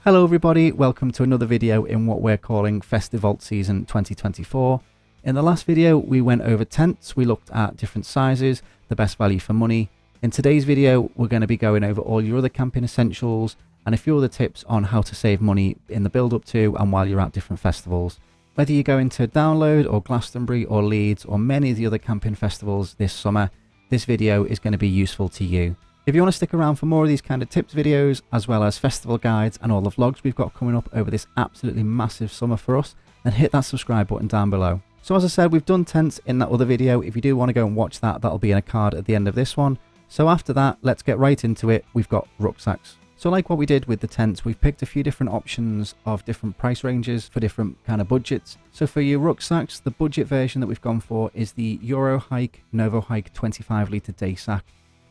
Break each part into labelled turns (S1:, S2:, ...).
S1: Hello everybody, welcome to another video in what we're calling Festival Season 2024. In the last video we went over tents, we looked at different sizes, the best value for money. In today's video we're going to be going over all your other camping essentials and a few other tips on how to save money in the build up to and while you're at different festivals. Whether you're going to Download or Glastonbury or Leeds or many of the other camping festivals this summer, this video is going to be useful to you. If you want to stick around for more of these kind of tips videos, as well as festival guides and all the vlogs we've got coming up over this absolutely massive summer for us, then hit that subscribe button down below. So as I said, we've done tents in that other video. If you do want to go and watch that, that'll be in a card at the end of this one. So after that, let's get right into it. We've got rucksacks. So like what we did with the tents, we've picked a few different options of different price ranges for different kind of budgets. So for your rucksacks, the budget version that we've gone for is the Eurohike Novo Hike 25 litre day sack.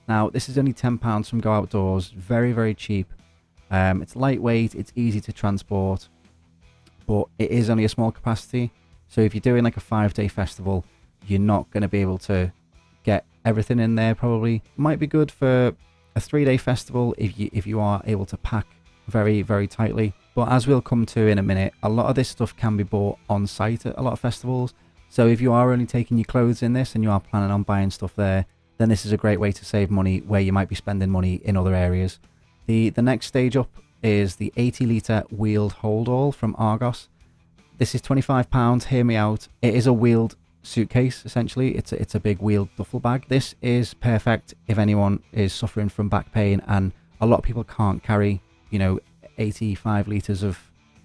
S1: Now, this is only £10 from Go Outdoors, very, very cheap. It's lightweight, it's easy to transport, but it is only a small capacity. So if you're doing like a 5-day festival, you're not going to be able to get everything in there probably. Might be good for a 3-day festival if you are able to pack very, very tightly. But as we'll come to in a minute, a lot of this stuff can be bought on site at a lot of festivals. So if you are only taking your clothes in this and you are planning on buying stuff there, then this is a great way to save money where you might be spending money in other areas. The next stage up is the 80 litre wheeled hold-all from Argos. This is £25, hear me out. It is a wheeled suitcase, essentially. It's a big wheeled duffel bag. This is perfect if anyone is suffering from back pain, and a lot of people can't carry, 85 litres of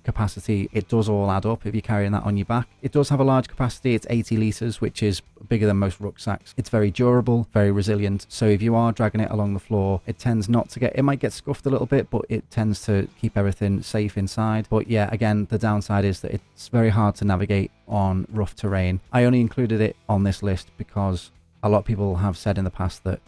S1: capacity. It does all add up if you're carrying that on your back. It does have a large capacity. It's 80 litres, which is bigger than most rucksacks. It's very durable, very resilient. So if you are dragging it along the floor, it tends not to it might get scuffed a little bit, but it tends to keep everything safe inside. But yeah, again, the downside is that it's very hard to navigate on rough terrain. I only included it on this list because a lot of people have said in the past that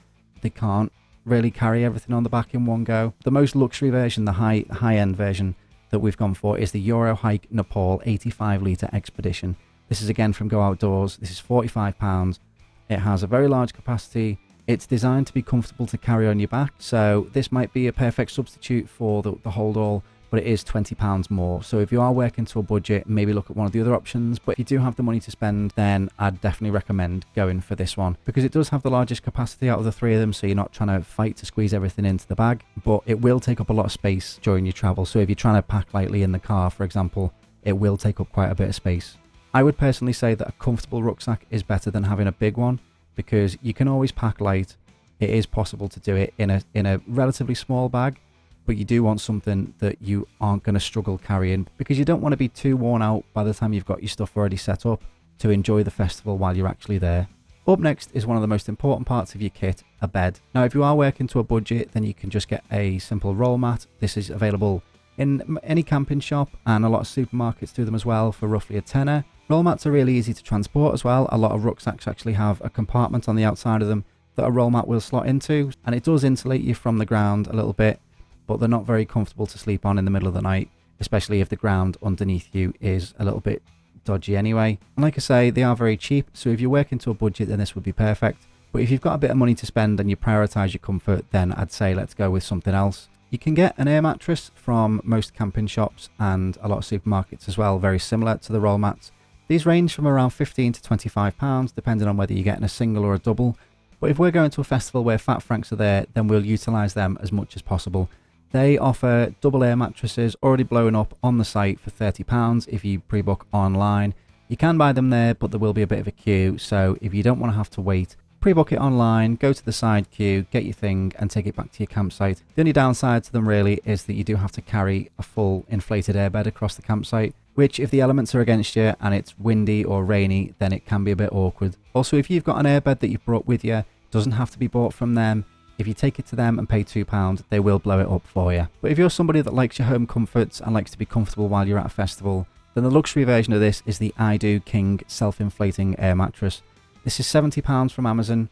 S1: they can't really carry everything on the back in one go. The most luxury version, the high-end version that we've gone for, is the Eurohike Nepal 85 litre Expedition. This is again from Go Outdoors. This is £45. It has a very large capacity. It's designed to be comfortable to carry on your back, so this might be a perfect substitute for the hold-all, but it is £20 more. So if you are working to a budget, maybe look at one of the other options. But if you do have the money to spend, then I'd definitely recommend going for this one, because it does have the largest capacity out of the three of them, so you're not trying to fight to squeeze everything into the bag, but it will take up a lot of space during your travel. So if you're trying to pack lightly in the car, for example, it will take up quite a bit of space. I would personally say that a comfortable rucksack is better than having a big one, because you can always pack light. It is possible to do it in a relatively small bag, but you do want something that you aren't going to struggle carrying, because you don't want to be too worn out by the time you've got your stuff already set up to enjoy the festival while you're actually there. Up next is one of the most important parts of your kit, a bed. Now, if you are working to a budget, then you can just get a simple roll mat. This is available in any camping shop, and a lot of supermarkets do them as well for roughly a tenner. Roll mats are really easy to transport as well. A lot of rucksacks actually have a compartment on the outside of them that a roll mat will slot into, and it does insulate you from the ground a little bit, but they're not very comfortable to sleep on in the middle of the night, especially if the ground underneath you is a little bit dodgy anyway. And like I say, they are very cheap, so if you're working to a budget, then this would be perfect. But if you've got a bit of money to spend and you prioritize your comfort, then I'd say let's go with something else. You can get an air mattress from most camping shops and a lot of supermarkets as well, very similar to the roll mats. These range from around £15 to £25, depending on whether you're getting a single or a double. But if we're going to a festival where Fat Franks are there, then we'll utilise them as much as possible. They offer double air mattresses already blown up on the site for £30 if you pre-book online. You can buy them there, but there will be a bit of a queue, so if you don't want to have to wait, pre-book it online, go to the side queue, get your thing and take it back to your campsite. The only downside to them really is that you do have to carry a full inflated airbed across the campsite, which if the elements are against you and it's windy or rainy, then it can be a bit awkward. Also, if you've got an airbed that you've brought with you, it doesn't have to be bought from them. If you take it to them and pay £2, they will blow it up for you. But if you're somebody that likes your home comforts and likes to be comfortable while you're at a festival, then the luxury version of this is the iDo King self-inflating air mattress. This is £70 from Amazon.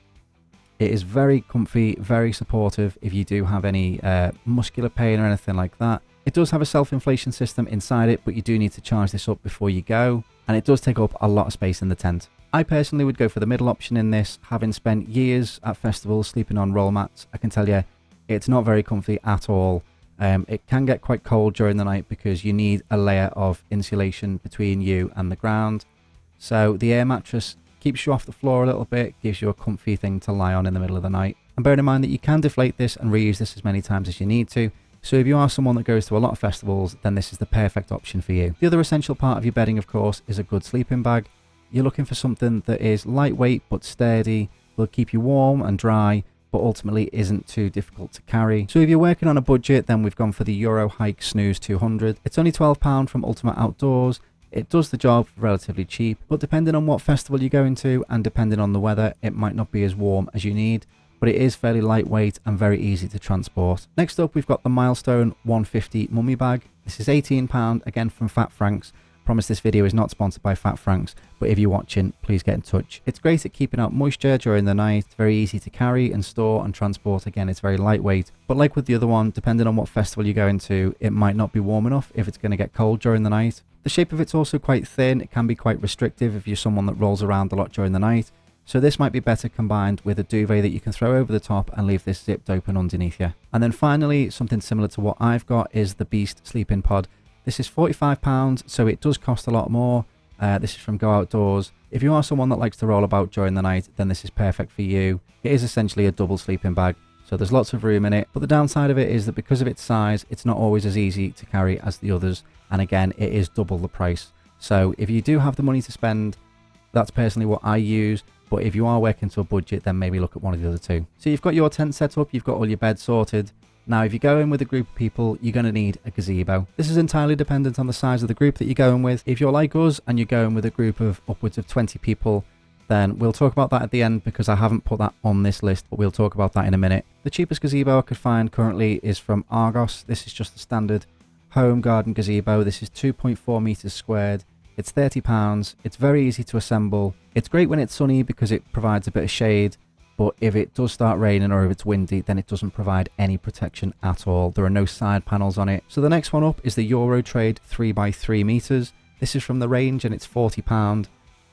S1: It is very comfy, very supportive if you do have any muscular pain or anything like that. It does have a self-inflation system inside it, but you do need to charge this up before you go, and it does take up a lot of space in the tent. I personally would go for the middle option in this. Having spent years at festivals sleeping on roll mats, I can tell you it's not very comfy at all. It can get quite cold during the night because you need a layer of insulation between you and the ground. So the air mattress keeps you off the floor a little bit, gives you a comfy thing to lie on in the middle of the night. And bearing in mind that you can deflate this and reuse this as many times as you need to. So if you are someone that goes to a lot of festivals, then this is the perfect option for you. The other essential part of your bedding, of course, is a good sleeping bag. You're looking for something that is lightweight but sturdy, will keep you warm and dry, but ultimately isn't too difficult to carry. So if you're working on a budget, then we've gone for the Euro Hike Snooze 200. It's only £12 from Ultimate Outdoors. It does the job relatively cheap, but depending on what festival you're going to and depending on the weather, it might not be as warm as you need, but it is fairly lightweight and very easy to transport. Next up, we've got the Milestone 150 Mummy Bag. This is £18, again from Fat Franks. Promise this video is not sponsored by Fat Franks, but if you're watching, please get in touch. It's great at keeping out moisture during the night, very easy to carry and store and transport. Again, it's very lightweight, but like with the other one, depending on what festival you're going to, it might not be warm enough if it's going to get cold during the night. The shape of it's also quite thin. It can be quite restrictive if you're someone that rolls around a lot during the night. So this might be better combined with a duvet that you can throw over the top and leave this zipped open underneath you. And then finally, something similar to what I've got is the Beast Sleeping Pod. This is £45, so it does cost a lot more. This is from Go Outdoors. If you are someone that likes to roll about during the night, then this is perfect for you. It is essentially a double sleeping bag, so there's lots of room in it. But the downside of it is that because of its size, it's not always as easy to carry as the others. And again, it is double the price. So if you do have the money to spend, that's personally what I use. But if you are working to a budget, then maybe look at one of the other two. So you've got your tent set up, you've got all your beds sorted. Now, if you go in with a group of people, you're going to need a gazebo. This is entirely dependent on the size of the group that you're going with. If you're like us and you're going with a group of upwards of 20 people, then we'll talk about that at the end because I haven't put that on this list, but we'll talk about that in a minute. The cheapest gazebo I could find currently is from Argos. This is just a standard home garden gazebo. This is 2.4 meters squared. It's £30. It's very easy to assemble. It's great when it's sunny because it provides a bit of shade. But if it does start raining or if it's windy, then it doesn't provide any protection at all. There are no side panels on it. So the next one up is the Eurotrade 3x3 meters. This is from the range and it's £40.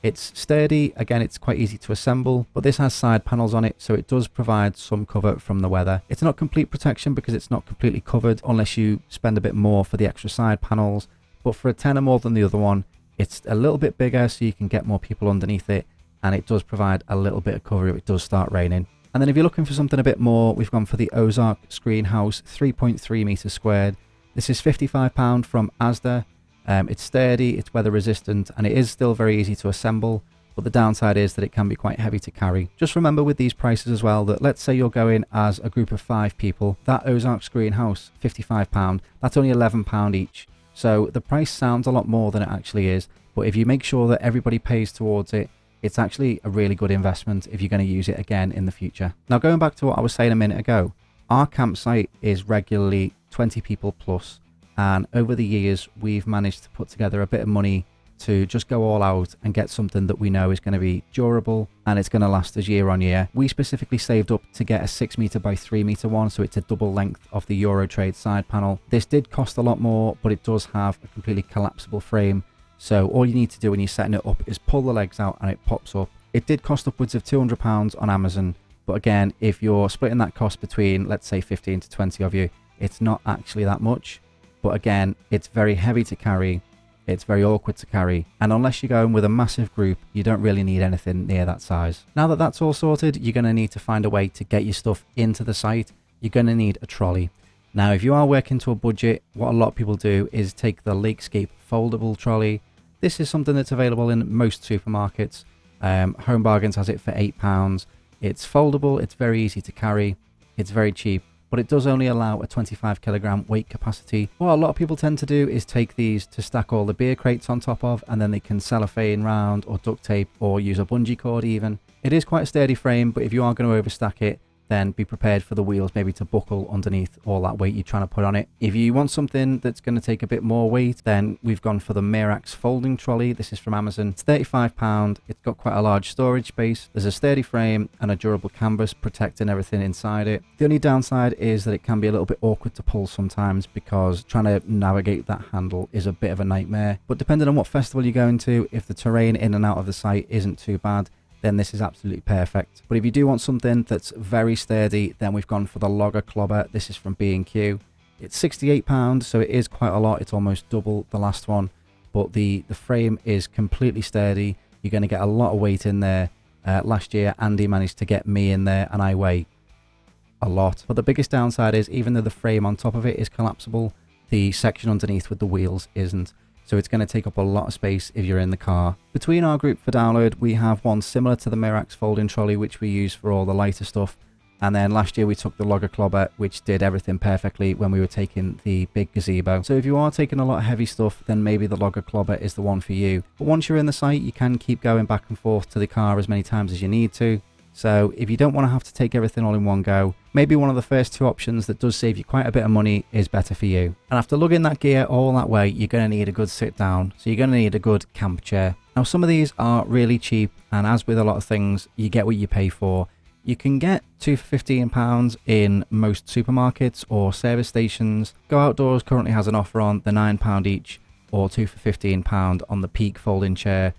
S1: It's sturdy. Again, it's quite easy to assemble, but this has side panels on it, so it does provide some cover from the weather. It's not complete protection because it's not completely covered unless you spend a bit more for the extra side panels. But for a tenner more than the other one, it's a little bit bigger so you can get more people underneath it. And it does provide a little bit of cover if it does start raining. And then if you're looking for something a bit more, we've gone for the Ozark Screen House 3.3 meters squared. This is £55 from Asda. It's sturdy, it's weather resistant, and it is still very easy to assemble. But the downside is that it can be quite heavy to carry. Just remember with these prices as well that let's say you're going as a group of 5 people. That Ozark Screen House, £55, that's only £11 each. So the price sounds a lot more than it actually is. But if you make sure that everybody pays towards it, it's actually a really good investment if you're going to use it again in the future. Now, going back to what I was saying a minute ago, our campsite is regularly 20 people plus, and over the years we've managed to put together a bit of money to just go all out and get something that we know is going to be durable and it's going to last us year on year. We specifically saved up to get a 6 meter by 3 meter one, so it's a double length of the Eurotrade side panel. This did cost a lot more, but it does have a completely collapsible frame. So all you need to do when you're setting it up is pull the legs out and it pops up. It did cost upwards of £200 on Amazon. But again, if you're splitting that cost between, let's say 15 to 20 of you, it's not actually that much. But again, it's very heavy to carry. It's very awkward to carry. And unless you're going with a massive group, you don't really need anything near that size. Now that that's all sorted, you're going to need to find a way to get your stuff into the site. You're going to need a trolley. Now, if you are working to a budget, what a lot of people do is take the Lakescape foldable trolley. This is something that's available in most supermarkets. Home Bargains has it for £8. It's foldable, it's very easy to carry, it's very cheap, but it does only allow a 25 kilogram weight capacity. What a lot of people tend to do is take these to stack all the beer crates on top of, and then they can cellophane round or duct tape or use a bungee cord even. It is quite a sturdy frame, but if you are going to overstack it, then be prepared for the wheels maybe to buckle underneath all that weight you're trying to put on it. If you want something that's going to take a bit more weight, then we've gone for the Mirax folding trolley. This is from Amazon. It's £35. It's got quite a large storage space. There's a sturdy frame and a durable canvas protecting everything inside it. The only downside is that it can be a little bit awkward to pull sometimes because trying to navigate that handle is a bit of a nightmare. But depending on what festival you're going to, if the terrain in and out of the site isn't too bad, then this is absolutely perfect. But if you do want something that's very sturdy, then we've gone for the Logger Clobber. This is from B&Q. It's £68, so it is quite a lot. It's almost double the last one, but the frame is completely sturdy. You're going to get a lot of weight in there. Last year, Andy managed to get me in there, and I weigh a lot. But the biggest downside is, even though the frame on top of it is collapsible, the section underneath with the wheels isn't. So it's going to take up a lot of space if you're in the car. Between our group for download, we have one similar to the Mirax folding trolley, which we use for all the lighter stuff. And then last year we took the Logger Clobber, which did everything perfectly when we were taking the big gazebo. So if you are taking a lot of heavy stuff, then maybe the Logger Clobber is the one for you. But once you're in the site, you can keep going back and forth to the car as many times as you need to. So if you don't want to have to take everything all in one go, maybe one of the first two options that does save you quite a bit of money is better for you. And after lugging that gear all that way, you're going to need a good sit down. So you're going to need a good camp chair. Now some of these are really cheap, and as with a lot of things, you get what you pay for. You can get 2 for £15 in most supermarkets or service stations. Go Outdoors currently has an offer on the £9 each, or 2 for £15 on the Peak folding chair.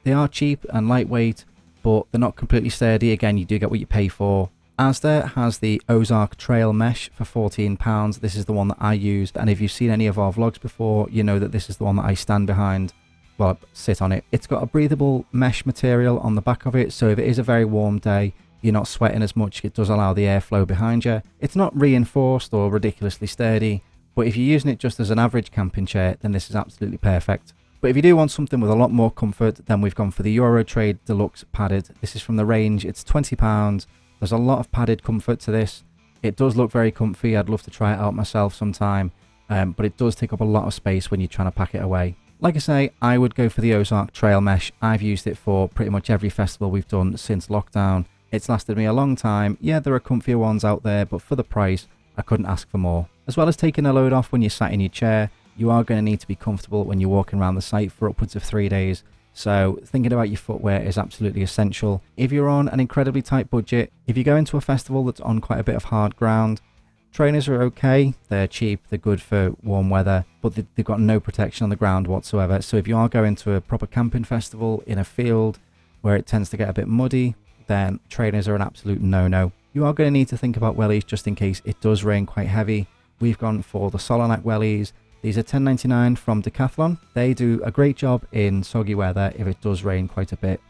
S1: They are cheap and lightweight, but they're not completely sturdy. Again, you do get what you pay for. Asda has the Ozark Trail Mesh for £14. This is the one that I used, and if you've seen any of our vlogs before, you know that this is the one that I stand behind. Well, sit on it. It's got a breathable mesh material on the back of it, so if it is a very warm day, you're not sweating as much. It does allow the airflow behind you. It's not reinforced or ridiculously sturdy, but if you're using it just as an average camping chair, then this is absolutely perfect. But if you do want something with a lot more comfort, then we've gone for the Eurotrade Deluxe Padded. This is from the range. It's £20. There's a lot of padded comfort to this. It does look very comfy. I'd love to try it out myself sometime, but it does take up a lot of space when you're trying to pack it away. Like I say, I would go for the Ozark Trail Mesh. I've used it for pretty much every festival we've done since lockdown. It's lasted me a long time. Yeah, there are comfier ones out there, but for the price, I couldn't ask for more. As well as taking a load off when you're sat in your chair, you are going to need to be comfortable when you're walking around the site for upwards of 3 days. So thinking about your footwear is absolutely essential. If you're on an incredibly tight budget, if you go into a festival that's on quite a bit of hard ground, trainers are okay. They're cheap, they're good for warm weather, but they've got no protection on the ground whatsoever. So if you are going to a proper camping festival in a field where it tends to get a bit muddy, then trainers are an absolute no-no. You are going to need to think about wellies just in case it does rain quite heavy. We've gone for the Solanac wellies. These are $10.99 from Decathlon. They do a great job in soggy weather if it does rain quite a bit,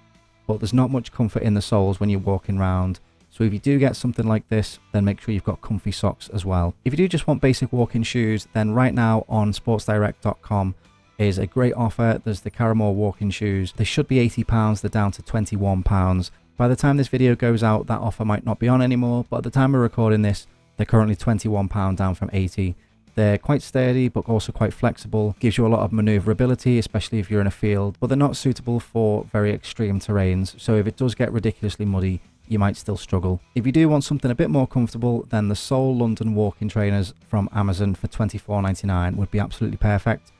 S1: but there's not much comfort in the soles when you're walking around. So if you do get something like this, then make sure you've got comfy socks as well. If you do just want basic walking shoes, then right now on sportsdirect.com is a great offer. There's the Caramore walking shoes. They should be £80, they're down to £21. By the time this video goes out, that offer might not be on anymore, but at the time we're recording this, they're currently £21 down from £80. They're quite sturdy, but also quite flexible. Gives you a lot of maneuverability, especially if you're in a field, but they're not suitable for very extreme terrains. So if it does get ridiculously muddy, you might still struggle. If you do want something a bit more comfortable, then the Soul London walking trainers from Amazon for £24.99 would be absolutely perfect.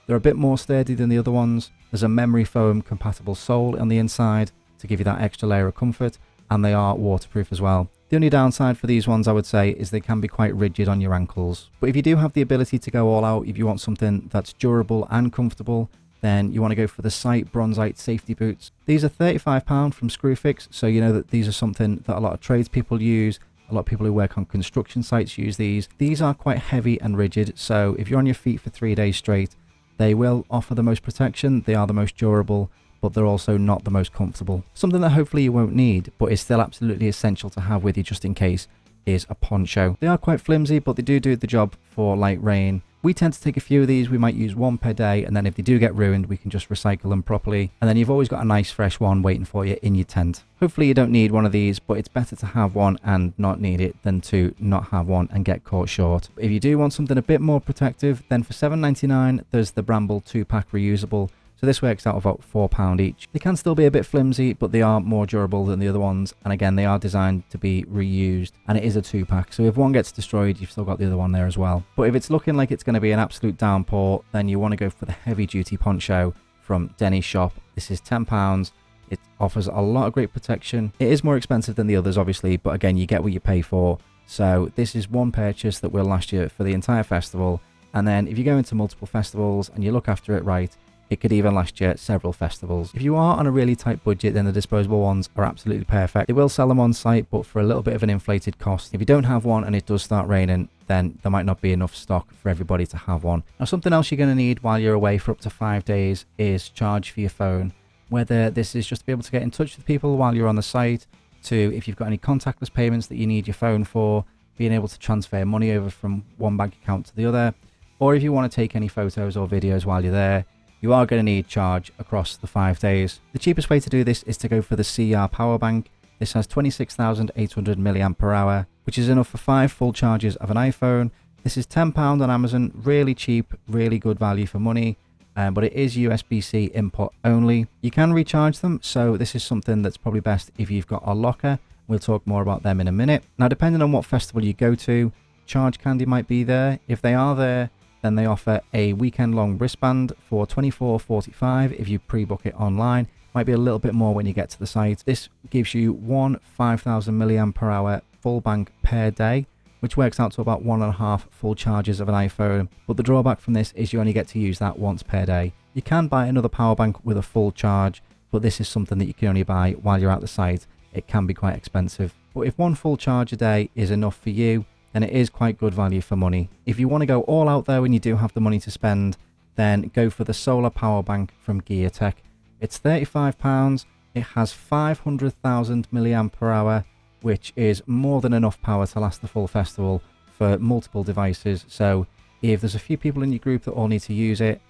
S1: They're a bit more sturdy than the other ones. There's a memory foam compatible sole on the inside to give you that extra layer of comfort, and they are waterproof as well. The only downside for these ones, I would say, is they can be quite rigid on your ankles. But if you do have the ability to go all out, if you want something that's durable and comfortable, then you want to go for the Sight Bronzite safety boots. These are £35 from Screwfix, so you know that these are something that a lot of tradespeople use. A lot of people who work on construction sites use these. These are quite heavy and rigid, so if you're on your feet for 3 days straight, they will offer the most protection, they are the most durable, but they're also not the most comfortable. Something that hopefully you won't need, but is still absolutely essential to have with you just in case, is a poncho. They are quite flimsy, but they do the job for light rain. We tend to take a few of these. We might use one per day, and then if they do get ruined, we can just recycle them properly. And then you've always got a nice fresh one waiting for you in your tent. Hopefully you don't need one of these, but it's better to have one and not need it than to not have one and get caught short. But if you do want something a bit more protective, then for £7.99, there's the Bramble 2-pack reusable. So this works out about £4 each. They can still be a bit flimsy, but they are more durable than the other ones. And again, they are designed to be reused. And it is a 2-pack. So if one gets destroyed, you've still got the other one there as well. But if it's looking like it's going to be an absolute downpour, then you want to go for the heavy duty poncho from Denny's shop. This is £10. It offers a lot of great protection. It is more expensive than the others, obviously, but again, you get what you pay for. So this is one purchase that will last you for the entire festival. And then if you go into multiple festivals and you look after it right, It could even last you several festivals. If you are on a really tight budget, then the disposable ones are absolutely perfect. They will sell them on site, but for a little bit of an inflated cost. If you don't have one and it does start raining, then there might not be enough stock for everybody to have one. Now, something else you're going to need while you're away for up to 5 days is charge for your phone. Whether this is just to be able to get in touch with people while you're on the site, to if you've got any contactless payments that you need your phone for, being able to transfer money over from one bank account to the other, or if you want to take any photos or videos while you're there, you are going to need charge across the 5 days. The cheapest way to do this is to go for the CR power bank. This has 26,800 mAh, which is enough for 5 full charges of an iPhone. This is £10 on Amazon, really cheap, really good value for money, but it is USB-C input only. You can recharge them, so this is something that's probably best if you've got a locker. We'll talk more about them in a minute. Now, depending on what festival you go to, Charge Candy might be there. If they are there, then they offer a weekend-long wristband for $24.45 if you pre-book it online. Might be a little bit more when you get to the site. This gives you one 5,000 mAh full bank per day, which works out to about 1.5 full charges of an iPhone. But the drawback from this is you only get to use that once per day. You can buy another power bank with a full charge, but this is something that you can only buy while you're at the site. It can be quite expensive. But if one full charge a day is enough for you, then it is quite good value for money. If you want to go all out there when you do have the money to spend, then go for the solar power bank from GearTech. It's £35. It has 500,000 mAh, which is more than enough power to last the full festival for multiple devices. So if there's a few people in your group that all need to use it,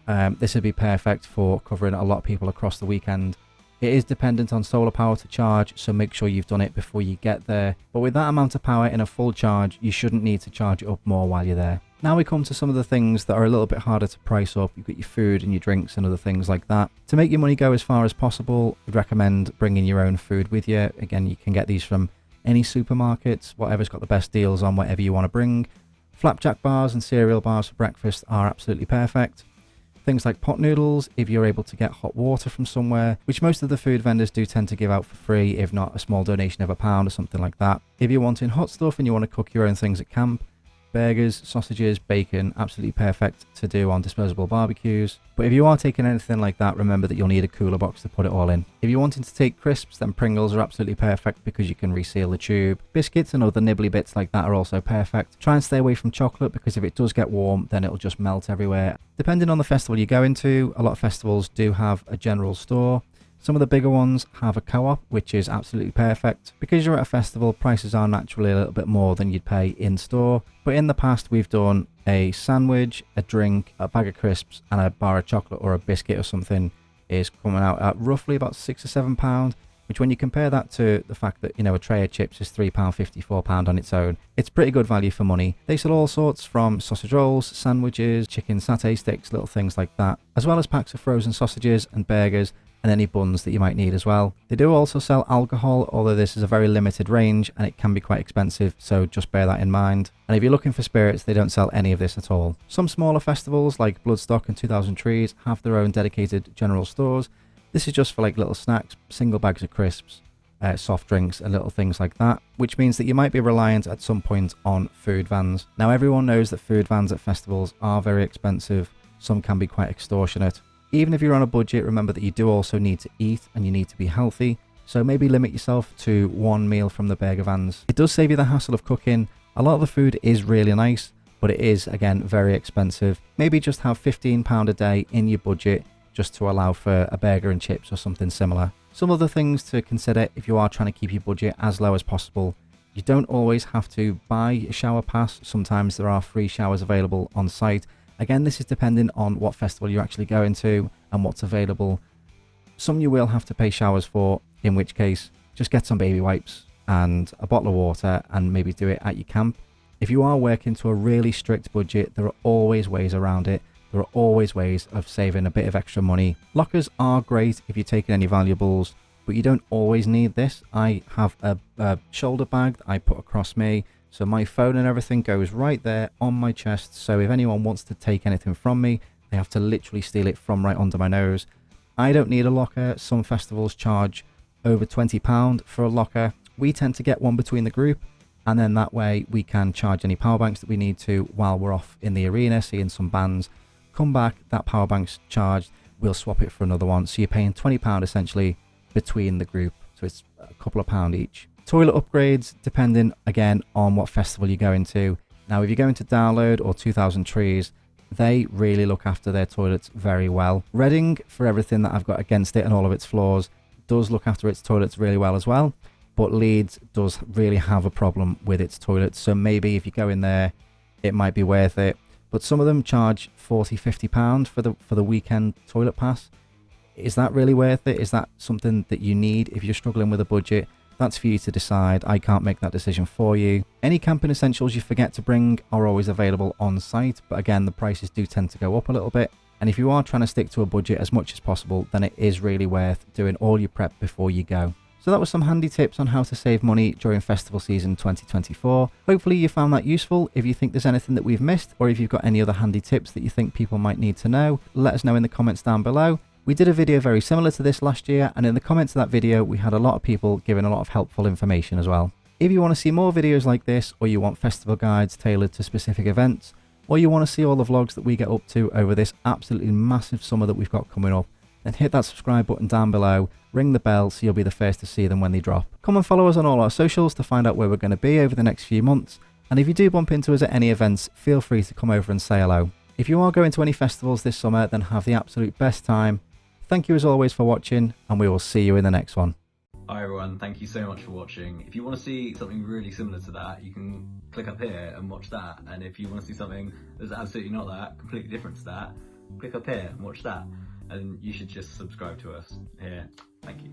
S1: this would be perfect for covering a lot of people across the weekend. It is dependent on solar power to charge, so make sure you've done it before you get there. But with that amount of power in a full charge, you shouldn't need to charge it up more while you're there. Now we come to some of the things that are a little bit harder to price up. You've got your food and your drinks and other things like that. To make your money go as far as possible, I'd recommend bringing your own food with you. Again, you can get these from any supermarkets, whatever's got the best deals on whatever you want to bring. Flapjack bars and cereal bars for breakfast are absolutely perfect. Things like pot noodles, if you're able to get hot water from somewhere, which most of the food vendors do tend to give out for free, if not a small donation of £1 or something like that. If you're wanting hot stuff and you want to cook your own things at camp, burgers, sausages, bacon, absolutely perfect to do on disposable barbecues. But if you are taking anything like that, remember that you'll need a cooler box to put it all in. If you're wanting to take crisps, then Pringles are absolutely perfect because you can reseal the tube. Biscuits and other nibbly bits like that are also perfect. Try and stay away from chocolate because if it does get warm, then it'll just melt everywhere. Depending on the festival you go into, a lot of festivals do have a general store. Some of the bigger ones have a co-op, which is absolutely perfect. Because you're at a festival, prices are naturally a little bit more than you'd pay in store. But in the past, we've done a sandwich, a drink, a bag of crisps, and a bar of chocolate or a biscuit or something is coming out at roughly about £6 or £7, which when you compare that to the fact that, a tray of chips is £3.50, £4 on its own, it's pretty good value for money. They sell all sorts from sausage rolls, sandwiches, chicken satay sticks, little things like that, as well as packs of frozen sausages and burgers, and any buns that you might need as well. They do also sell alcohol, although this is a very limited range and it can be quite expensive, so just bear that in mind. And if you're looking for spirits, they don't sell any of this at all. Some smaller festivals like Bloodstock and 2000 Trees have their own dedicated general stores. This is just for like little snacks, single bags of crisps, soft drinks and little things like that, which means that you might be reliant at some point on food vans. Now everyone knows that food vans at festivals are very expensive. Some can be quite extortionate. Even if you're on a budget, remember that you do also need to eat and you need to be healthy. So maybe limit yourself to one meal from the burger vans. It does save you the hassle of cooking. A lot of the food is really nice, but it is, again, very expensive. Maybe just have £15 a day in your budget just to allow for a burger and chips or something similar. Some other things to consider if you are trying to keep your budget as low as possible. You don't always have to buy a shower pass. Sometimes there are free showers available on site. Again, this is depending on what festival you're actually going to and what's available. Some you will have to pay showers for, in which case just get some baby wipes and a bottle of water and maybe do it at your camp. If you are working to a really strict budget, there are always ways around it. There are always ways of saving a bit of extra money. Lockers are great if you're taking any valuables, but you don't always need this. I have a shoulder bag that I put across me. So my phone and everything goes right there on my chest. So if anyone wants to take anything from me, they have to literally steal it from right under my nose. I don't need a locker. Some festivals charge over £20 for a locker. We tend to get one between the group, and then that way we can charge any power banks that we need to while we're off in the arena seeing some bands. Come back, that power bank's charged. we'll swap it for another one. So you're paying £20 essentially between the group. So it's a couple of pound each. Toilet upgrades, depending again on what festival you're going to. Now, if you're going to Download or 2000 Trees, they really look after their toilets very well. Reading, for everything that I've got against it and all of its flaws, does look after its toilets really well as well. But Leeds does really have a problem with its toilets. So maybe if you go in there, it might be worth it. But some of them charge £40–50 for the weekend toilet pass. Is that really worth it? Is that something that you need if you're struggling with a budget? That's for you to decide. I can't make that decision for you. Any camping essentials you forget to bring are always available on site, but again, the prices do tend to go up a little bit. And if you are trying to stick to a budget as much as possible, then it is really worth doing all your prep before you go. So that was some handy tips on how to save money during festival season 2024. Hopefully you found that useful. If you think there's anything that we've missed, or if you've got any other handy tips that you think people might need to know, let us know in the comments down below. We did a video very similar to this last year, and in the comments of that video, we had a lot of people giving a lot of helpful information as well. If you want to see more videos like this, or you want festival guides tailored to specific events, or you want to see all the vlogs that we get up to over this absolutely massive summer that we've got coming up, then hit that subscribe button down below, ring the bell so you'll be the first to see them when they drop. Come and follow us on all our socials to find out where we're going to be over the next few months, and if you do bump into us at any events, feel free to come over and say hello. If you are going to any festivals this summer, then have the absolute best time. Thank you as always for watching, and we will see you in the next one.
S2: Hi everyone, thank you so much for watching. If you want to see something really similar to that, you can click up here and watch that. And if you want to see something that's absolutely not that, completely different to that, click up here and watch that. And you should just subscribe to us here. Thank you.